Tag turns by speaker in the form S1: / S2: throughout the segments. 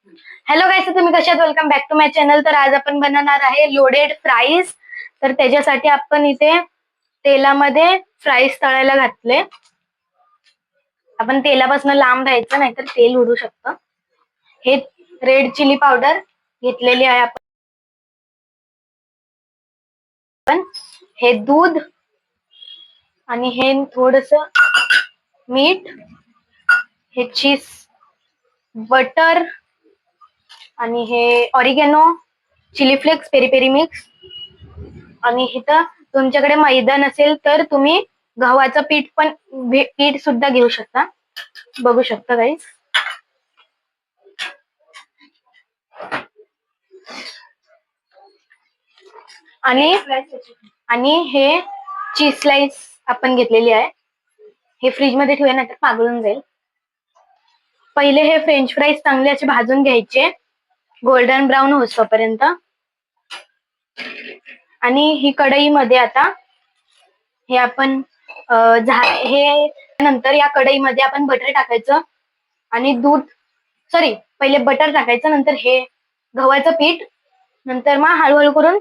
S1: Hello guys, तुम्ही कशात? Welcome back to my channel. तर आज आपण बनवणार आहे लोडेड फ्राईज. तर त्याच्यासाठी आपण इथे तेलामध्ये फ्राईज तळायला घातले. आपण तेलापासून लांब राहायचं, नाहीतर तेल उडू शकतं. हे रेड चिली पावडर घेतलेली आहे आपण. हे दूध आणि हे थोडस मीठ, हे चीज, बटर आणि हे oregano, chilli flakes, peri peri mix. आणि इथं तुमच्याकडे मैदा नसेल तर तुम्ही गव्हाचं पीठ सुद्धा घेऊ शकता. बघू शकता गाईस. आणि आणि हे चीज स्लाइस आपण घेतलेली आहे. हे फ्रीज मध्ये ठेवूया, नाहीतर पागळून जाईल. पहिले हे फ्रेंच फ्राईज चांगले असे भाजून घ्यायचे, गोल्डन ब्राऊन होईपर्यंत. आणि ही कढईमध्ये आता हे आपण हे नंतर या कढईमध्ये आपण बटर टाकायचं आणि पहिले बटर टाकायचं, नंतर हे गव्हाचं पीठ, नंतर मग हळूहळू करून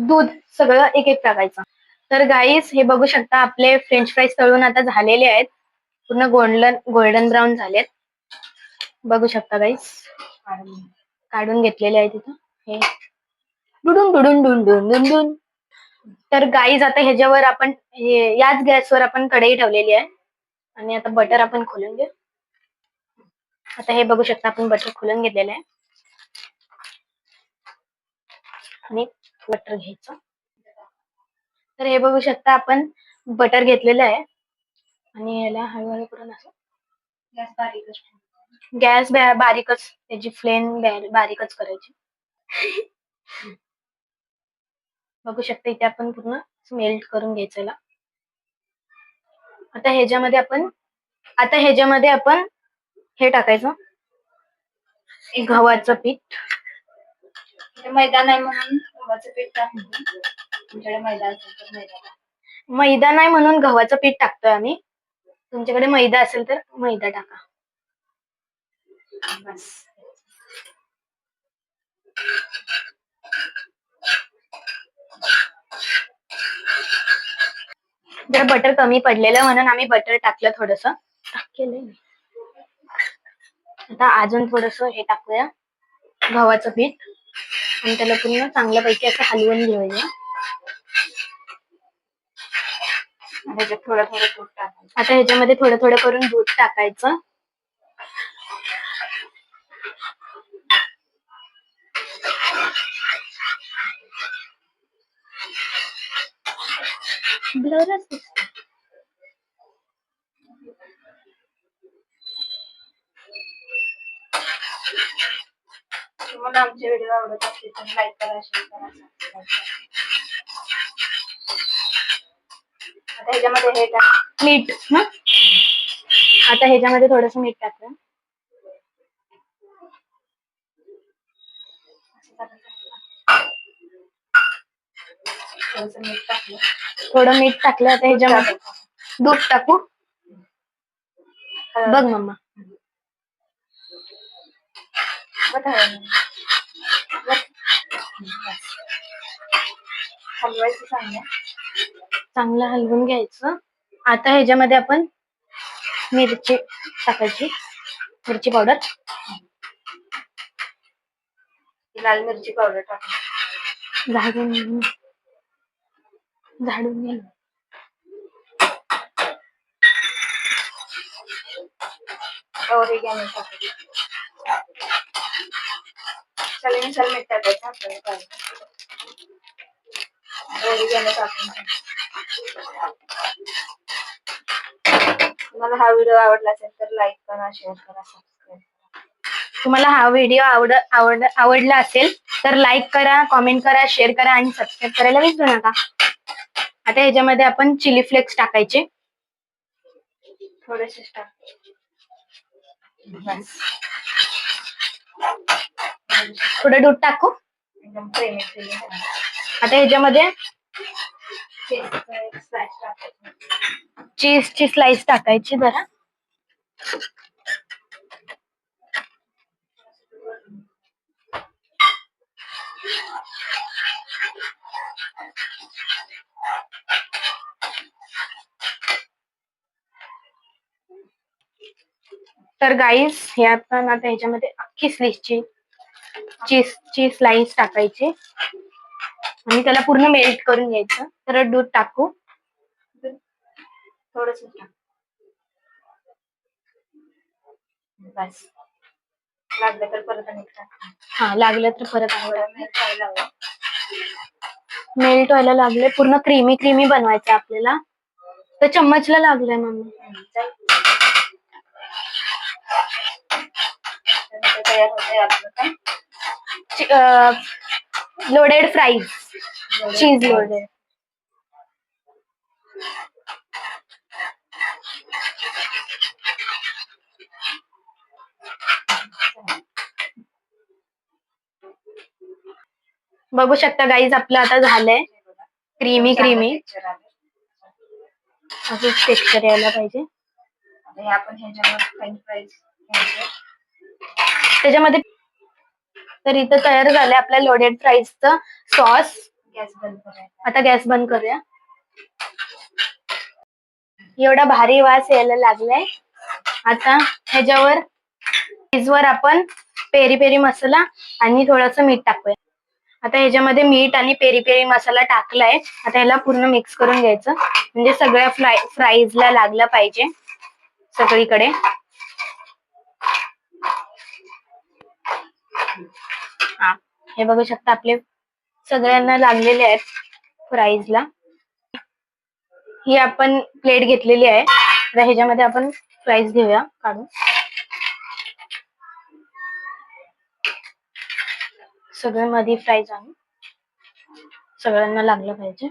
S1: दूध सगळं एक एक टाकायचं. तर गाईस, हे बघू शकता आपले फ्रेंच फ्राईज तळून आता झालेले आहेत. पूर्ण गोल्डन ब्राऊन झालेत. बघू शकता गाईस. काढून घेतलेले आहेत इथं. हे डुडून डुडून डुन डुन डुन डुन. तर गाईज, आता ह्याच्यावर आपण याच गॅसवर आपण कढई ठेवलेली आहे. आणि आता बटर आपण खोलून घेऊ. आता हे बघू शकता आपण बटर खोलून घेतलेलं आहे. आणि बटर घ्यायचं. तर हे बघू शकता आपण बटर घेतलेलं आहे. आणि याला हळूहळू करून असं गॅस बारीकच, त्याची फ्लेम बारीकच करायची. बघू शकता इथे आपण पूर्ण मेल्ट करून घ्यायचं याला. आता ह्याच्यामध्ये आपण हे टाकायचं, गव्हाचं पीठ. मैदा नाही म्हणून गव्हाचं पीठ टाकतो. तुमच्याकडे मैदा असेल तर मैदा नाही म्हणून गव्हाचं पीठ टाकतोय आम्ही. तुमच्याकडे मैदा असेल तर मैदा टाका. बस. जरा बटर कमी पडलेलं म्हणून आम्ही बटर टाकलं थोडस. आता अजून थोडस हे टाकूया, गव्हाचं पीठ. आणि त्याला पूर्ण चांगल्यापैकी असं हलवून घेऊया. आता ह्याच्यामध्ये थोडं थोडं करून दूध टाकायचं. तुम्हाला आमचे व्हिडिओ आवडत असतील तर लाईक करा, शेअर करा, सबस्क्राईब करा. आता ह्याच्यामध्ये हे टाक मीठ. आता ह्याच्यामध्ये थोडस मीठ टाकलं. थोडं मीठ टाकलं. आता ह्याच्यामध्ये दूध टाकू. बघ मम्मा. हलवायचं चांगलं हलवून घ्यायचं. आता ह्याच्यामध्ये आपण मिरची टाकायची, मिरची पावडर, लाल मिरची पावडर टाकायची. झाडून घे. ऑरिगॅनो टाकायची. चवीनुसार मीठ टाकायचं आपल्याला. ऑरिगॅनो टाकून. तुम्हाला हा व्हिडिओ आवडला असेल तर लाईक करा, शेअर करा, सबस्क्राईब करा. तुम्हाला हा व्हिडिओ आवडला असेल तर लाईक करा, कॉमेंट करा, शेअर करा आणि सबस्क्राईब करायला विसरू नका. आता ह्याच्यामध्ये आपण चिली फ्लेक्स टाकायचे, थोडेसे टाकायचे. थोडं दूध टाकू. आता ह्याच्यामध्ये चीजची स्लाइस टाकायची जरा. तर गाईस हे आपण आता ह्याच्यामध्ये अख्खी चीज स्लाइस टाकायची आणि त्याला पूर्ण मेल्ट करून घ्यायचं. तर दूध टाकू, थोडस बस. लागलं तर परत आणि हा लागलं तर परत मेल्ट व्हायला लागले, पूर्ण क्रीमी क्रीमी बनवायचं आपल्याला. तर चम्मचला लागलंय मम्मी. तयार होते आपलं काय लोडेड फ्राईज, चीज लोडेड. बघू शकता गाईज आपलं आता झालंय क्रीमी क्रीमी. असं टेक्स्चर यायला पाहिजे. आपण ह्याच्यावर फ्रेंच फ्राईज त्याच्यामध्ये. तर इथं तयार झालंय आपल्या लोडेड फ्राईजचं सॉस. गॅस बंद करूया. आता गॅस बंद करूया. एवढा भारी वास यायला लागलाय. आता ह्याच्यावर चीजवर आपण पेरी पेरी मसाला आणि थोडंसं मीठ टाकूया. आता ह्याच्यामध्ये मीठ आणि पेरी पेरी मसाला टाकलाय. आता ह्याला पूर्ण मिक्स करून घ्यायचं, म्हणजे सगळ्या फ्राईजला लागलं पाहिजे सगळीकडे. हा, हे बघू शकता आपले सगळ्यांना लागलेले आहेत फ्राईजला. ही आपण प्लेट घेतलेली आहे. तर ह्याच्यामध्ये आपण फ्राईज घेऊया काढून. सगळ्या मध्ये फ्राईज आणू, सगळ्यांना लागलं पाहिजे.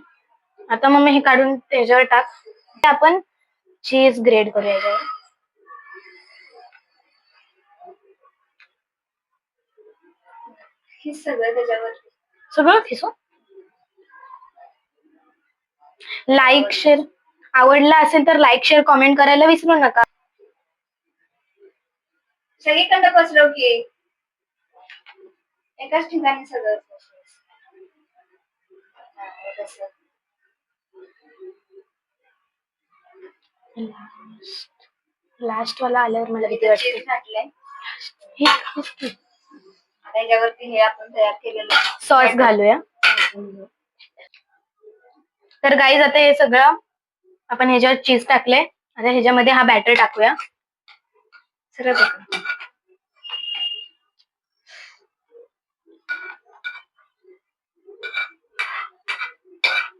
S1: आता मग हे काढून त्याच्यावर टाक. आपण चीज ग्रेड करूया याच्यावर. हे सगळं त्याच्यावर सगळं खिसू. लाईक शेअर, आवडला असेल तर लाईक शेअर कॉमेंट करायला विसरू नका. सगळीकडे पसरव की एकाच ठिकाणी सगळं. लास्ट वाला आल्यावर मला किती वाटते. त्याच्यावरती हे आपण तयार केलेलं सॉस घालूया. तर गाईज आता हे सगळं आपण ह्याच्यावर चीज टाकले. आता ह्याच्यामध्ये हा बॅटर टाकूया.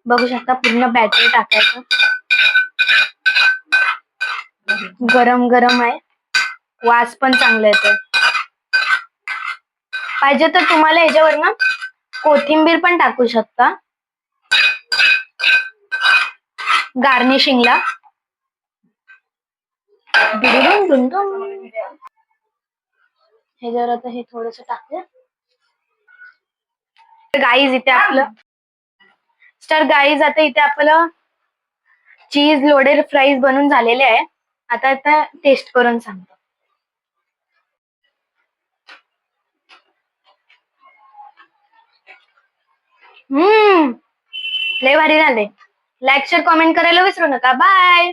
S1: बघू शकता पूर्ण बॅटर टाकायचं. गरम गरम आहे, वास पण चांगला येतोय. पाहिजे तर तुम्हाला ह्याच्यावर ना कोथिंबीर पण टाकू शकता गार्निशिंगला. ह्याच्यावर आता हे थोडस टाकूया. गाईज इथे आपलं आता इथे आपलं चीज लोडेड फ्राईज बनून झालेले आहे. आता टेस्ट करून सांगतो. लय भारी झाले. लाईक शेअर कॉमेंट करायला विसरू नका. बाय.